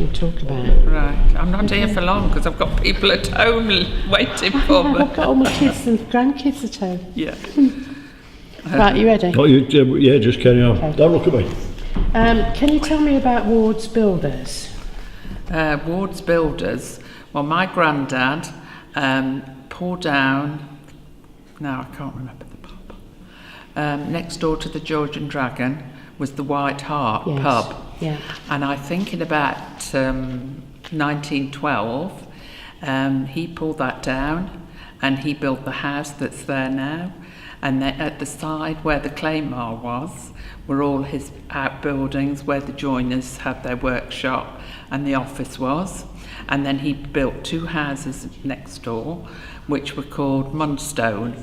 you talk about. Right. I'm not here for long because I've got people at home waiting for me. I've got all my kids and grandkids at home. Yeah. Right, you ready? Oh, yeah, just carry on. Okay. Don't look at me. Can you tell me about Ward's Builders? Ward's Builders. Well, my granddad pulled down. Now I can't remember the pub. Next door to the George and Dragon was the White Hart pub. Yeah. And I think in about 1912, he pulled that down and he built the house that's there now. And at the side where the Claymore was were all his outbuildings where the joiners had their workshop and the office was. And then he built two houses next door, which were called Munstone.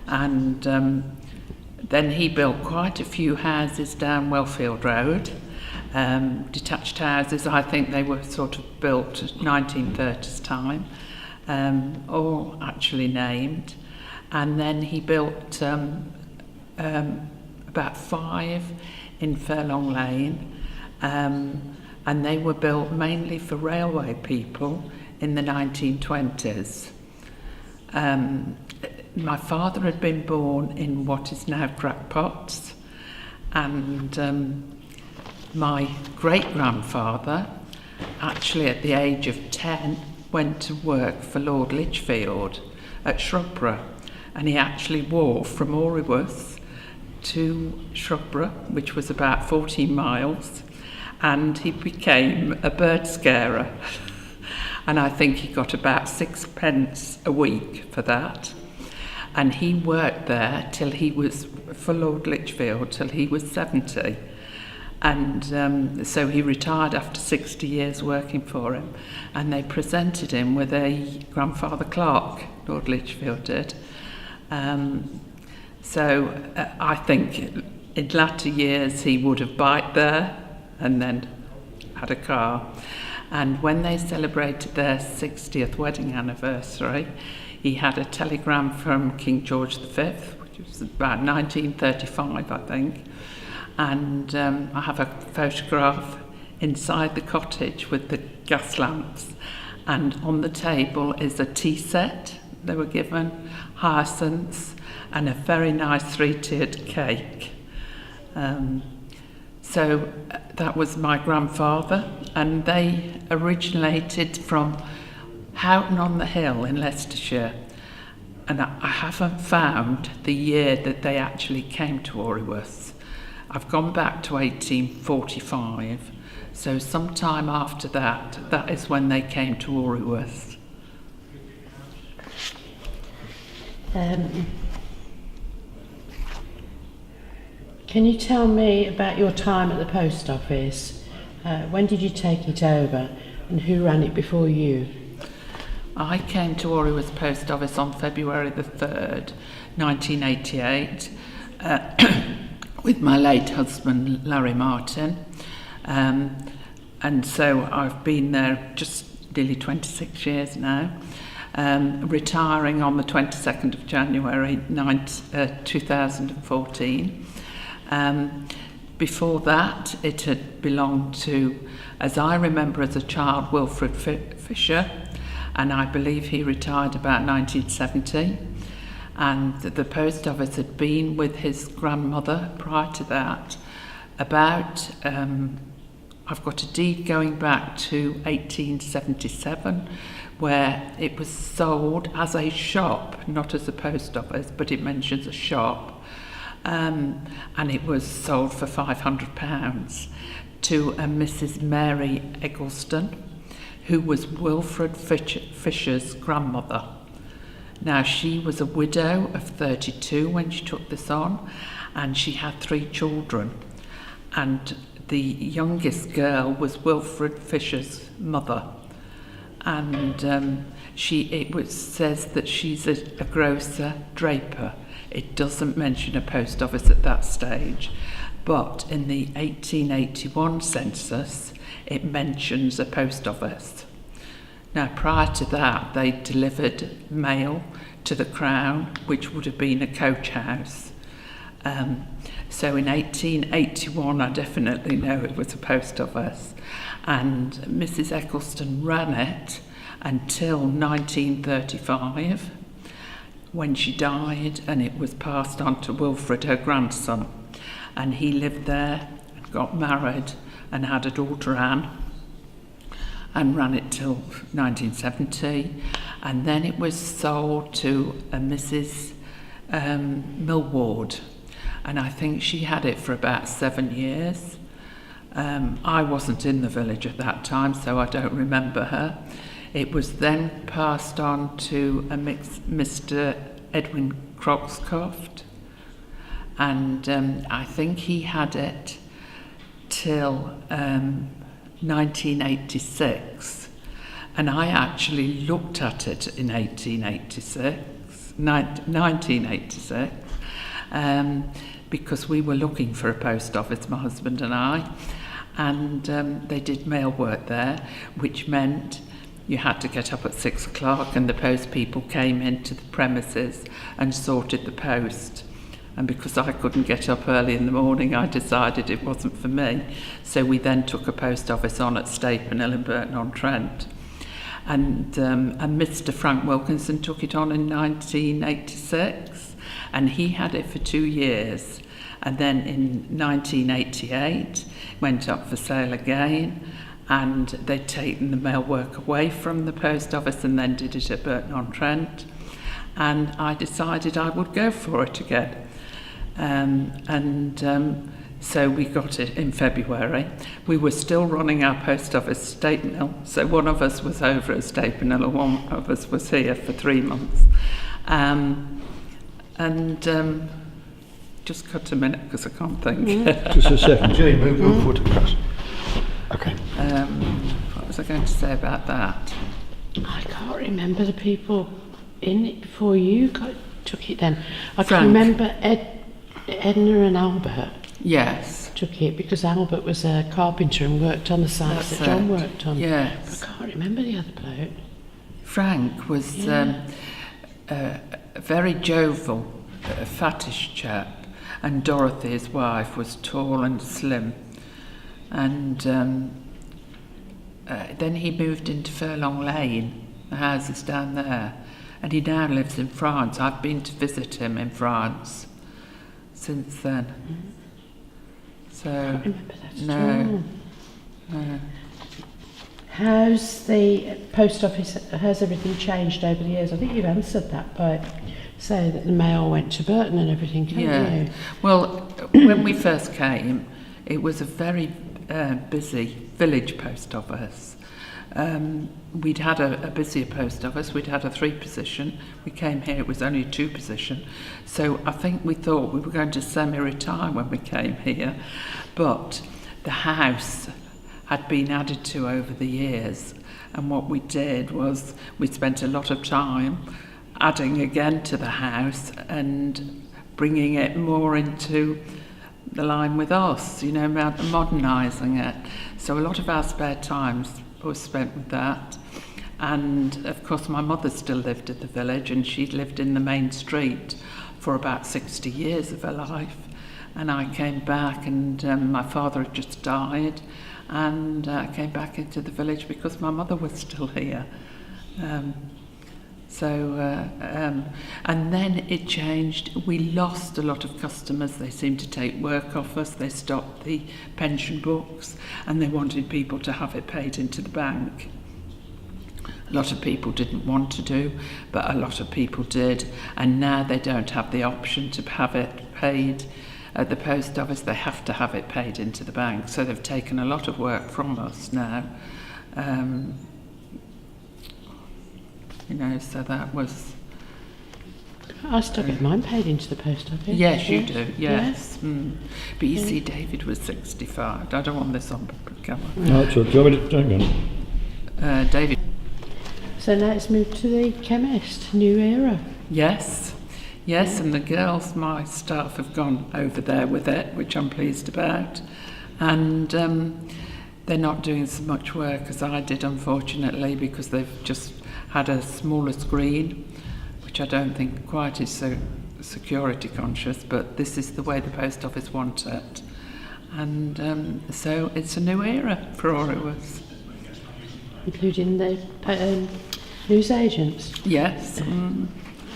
And then he built quite a few houses down Wellfield Road, detached houses. I think they were sort of built 1930s time, all actually named. And then he built about 5 in Furlong Lane, and they were built mainly for railway people in the 1920s. My father had been born in what is now Crackpots, and my great-grandfather, actually at the age of 10, went to work for Lord Lichfield at Shrubbergh, and he actually walked from Oriworth to Shrubbergh, which was about 14 miles, and he became a bird scarer. And I think he got about 6 pence a week for that. And he worked there till he was, for Lord Lichfield, till he was 70. And so he retired after 60 years working for him. And they presented him with a grandfather clock, Lord Lichfield did. So I think in latter years he would have biked there and then had a car. And when they celebrated their 60th wedding anniversary, he had a telegram from King George V, which was about 1935, I think. And I have a photograph inside the cottage with the gas lamps. And on the table is a tea set they were given, hyacinths, and a very nice 3-tiered cake. So that was my grandfather, and they originated from Houghton on the Hill in Leicestershire. And I haven't found the year that they actually came to Oriworth. I've gone back to 1845, so sometime after that, that is when they came to Oriworth. Can you tell me about your time at the post office? When did you take it over, and who ran it before you? I came to Oriworth Post Office on February the 3rd, 1988, with my late husband, Larry Martin. And so I've been there just nearly 26 years now, retiring on the 22nd of January 2014. Before that, it had belonged to, as I remember as a child, Wilfred Fisher, and I believe he retired about 1970. And the post office had been with his grandmother prior to that. About, I've got a deed going back to 1877, where it was sold as a shop, not as a post office, but it mentions a shop. And it was sold for £500 to a Mrs. Mary Eggleston, who was Wilfred Fisher's grandmother. Now, she was a widow of 32 when she took this on, and she had 3 children. And the youngest girl was Wilfred Fisher's mother. And says that she's a grocer, draper. It doesn't mention a post office at that stage. But in the 1881 census, it mentions a post office. Now, prior to that, they delivered mail to the Crown, which would have been a coach house. So in 1881, I definitely know it was a post office, and Mrs. Eccleston ran it until 1935, when she died, and it was passed on to Wilfred, her grandson, and he lived there, got married, and had a daughter, Anne, and ran it till 1970, and then it was sold to a Mrs. Millward, and I think she had it for about 7 years. I wasn't in the village at that time, so I don't remember her. It was then passed on to a Mr. Edwin Croxcroft, and I think he had it till 1986, and I actually looked at it in 1986, because we were looking for a post office, my husband and I, and they did mail work there, which meant you had to get up at 6 o'clock, and the post people came into the premises and sorted the post. And because I couldn't get up early in the morning, I decided it wasn't for me. So we then took a post office on at Stapenhill in Burton-on-Trent. And Mr. Frank Wilkinson took it on in 1986, and he had it for 2 years. And then in 1988, went up for sale again, and they'd taken the mail work away from the post office and then did it at Burton-on-Trent. And I decided I would go for it again. So we got it in February. We were still running our post office at Stapenhill, so one of us was over at Stapenhill and one of us was here for 3 months. Just cut a minute because I can't think. Just a second. Jane, move forward to press. Okay. What was I going to say about that? I can't remember the people in it before you took it then. I Frank. can remember Edna and Albert Yes. took it because Albert was a carpenter and worked on the sites That's that John it. worked on. Yes. But I can't remember the other bloke. Frank was a very jovial, fattish chap, and Dorothy, his wife, was tall and slim. And then he moved into Furlong Lane, the houses down there, and he now lives in France. I've been to visit him in France since then. So, I can't remember that at no. all. How's the post office, has everything changed over the years? I think you've answered that by saying that the mail went to Burton and everything, haven't you? Well, when we first came, it was a very busy village post office. We'd had a busier post office. We'd had a 3 position. We came here, it was only a 2 position. So I think we thought we were going to semi-retire when we came here. But the house had been added to over the years. And what we did was we spent a lot of time adding again to the house and bringing it more into the line with us, you know, modernising it. So a lot of our spare times was spent with that. And of course my mother still lived at the village, and she'd lived in the main street for about 60 years of her life. And I came back, and my father had just died, and I came back into the village because my mother was still here. And then it changed. We lost a lot of customers. They seemed to take work off us. They stopped the pension books, and they wanted people to have it paid into the bank. A lot of people didn't want to do, but a lot of people did, and now they don't have the option to have it paid at the post office. They have to have it paid into the bank, so they've taken a lot of work from us now. You know, so that was... I still get mine paid into the post office. Yes, you do, yes. But you see, David was 65. I don't want this on camera. No, it's all. Do you want me to... Hang on. David. So now let's move to the chemist, new era. Yes, and the girls, my staff, have gone over there with it, which I'm pleased about. And they're not doing so much work as I did, unfortunately, because they've just had a smaller screen, which I don't think quite is so security conscious, but this is the way the post office want it. And so it's a new era for all of us. Including the news agents. Yes.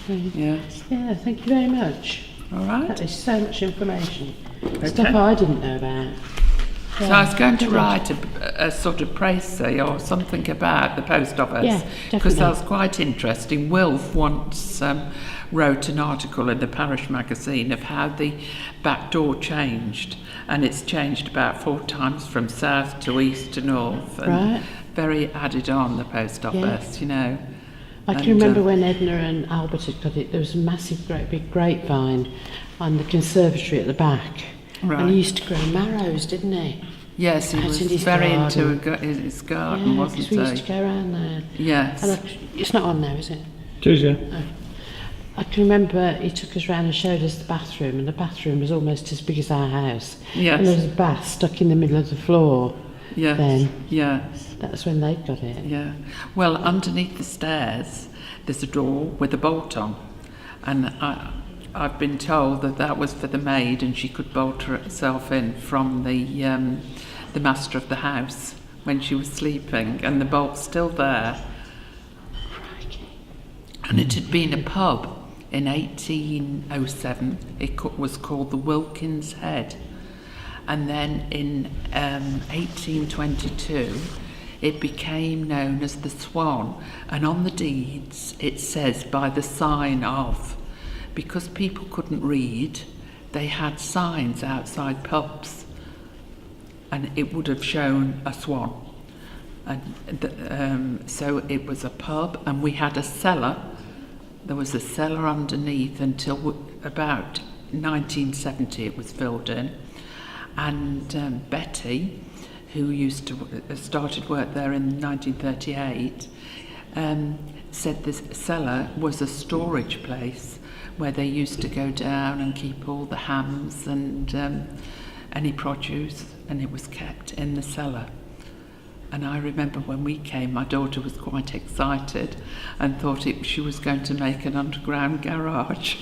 Yes. Yeah, thank you very much. All right. That is so much information. Okay. Stuff I didn't know about. So I was going to write a sort of précis or something about the post office. Yeah, because definitely. that was quite interesting. Wilf once wrote an article in the Parish magazine of how the back door changed, and it's changed about 4 times from south to east to north. And Right. very added on, the post office, you know. I can remember when Edna and Albert had got it, there was a massive, great big grapevine on the conservatory at the back. Right. And he used to grow marrows, didn't he? Yes, he out was in his very garden. into his garden, Yeah, wasn't because we used to he? go around there. Yes. And it's not on now, is it? Tuesday. I can remember he took us round and showed us the bathroom, and the bathroom was almost as big as our house. Yes. And there was a bath stuck in the middle of the floor. Yes. Then. Yes. That's when they got it. Yeah. Well, underneath the stairs, there's a door with a bolt on, and I've been told that that was for the maid, and she could bolt herself in from the master of the house when she was sleeping, and the bolt's still there. And it had been a pub in 1807. It was called the Wilkins Head. And then in 1822, it became known as the Swan. And on the deeds, it says by the sign of, because people couldn't read, they had signs outside pubs, and it would have shown a swan. And so it was a pub, and we had a cellar. There was a cellar underneath until about 1970 it was filled in. And Betty, who used to started work there in 1938, said this cellar was a storage place where they used to go down and keep all the hams and any produce, and it was kept in the cellar. And I remember when we came, my daughter was quite excited and thought she was going to make an underground garage.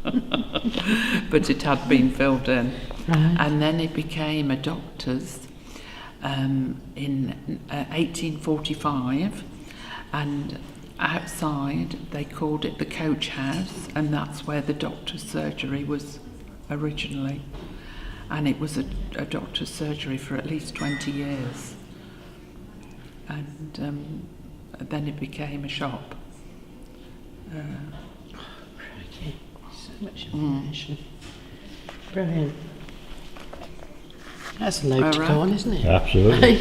But it had been filled in. Right. And then it became a doctor's in 1845, and outside they called it the coach house, and that's where the doctor's surgery was originally. And it was a doctor's surgery for at least 20 years. And then it became a shop. Crikey, so much information. Brilliant. That's a load to All go right. on, isn't it? Absolutely.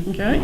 Okay.